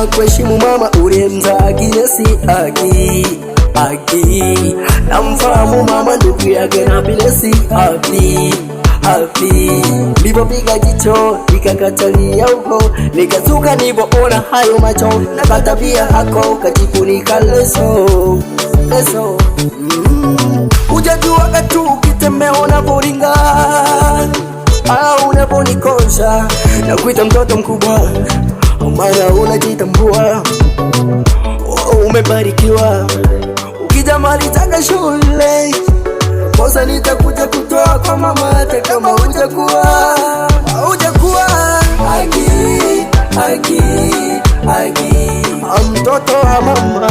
kuheshimu mama uliemza Agnesi Aki. Namfahamu mama ndugu yake na Bilesi Happy. Nilipopiga jicho nikakatalia huko, nikazuka nilipoona hayo macho, nakatabia hako kajifunika leso. Hujajua katu ukitembea unaporinga au unaponikosha, na kuita mtoto mkubwa mara unajitambua. Umebarikiwa ukijamaliza shule, kosa nitakuja kutoa kwa mama hata kama hujakuwa mtoto wa mama.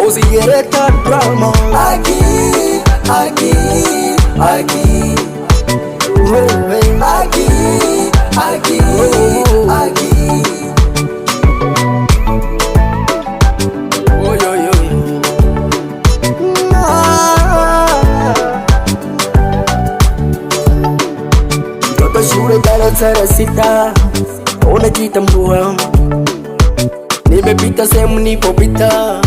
Usijereta drama. Mtoto shule darasa la 6, unajitambua. Nimepita sehemu nipopita,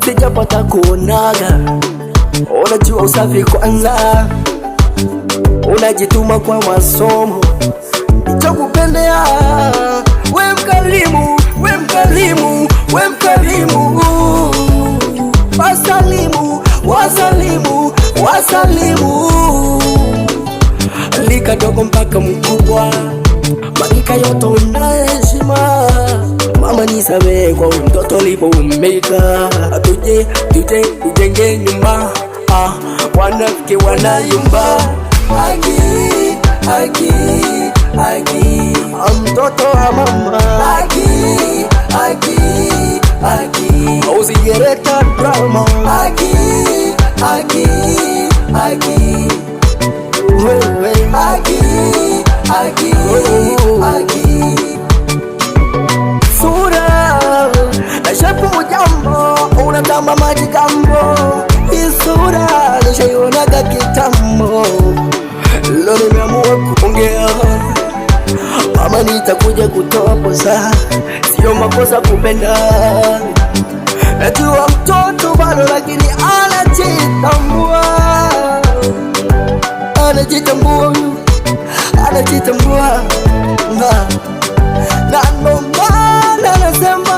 sijapata kuonaga. Unajua usafi kwanza, unajituma kwa masomo. Nichokupendea we mkarimu. Wasalimu lika dogo mpaka mkubwa, marika yote una heshima. Mama nisamehe kwa mtoto lipoumika. Tujenge nyumba, wanafiki wanayumba. Mtoto wa mama. Usijereta drama. Sura na shapu jambo, unatamba majigambo. Isura nishayionaga kitambo, leo nimeamua kuongea. Mama nitakuja kutoa posa, sio makosa kupenda. Najua mtoto bado lakini anajitambua na ndo maana nasema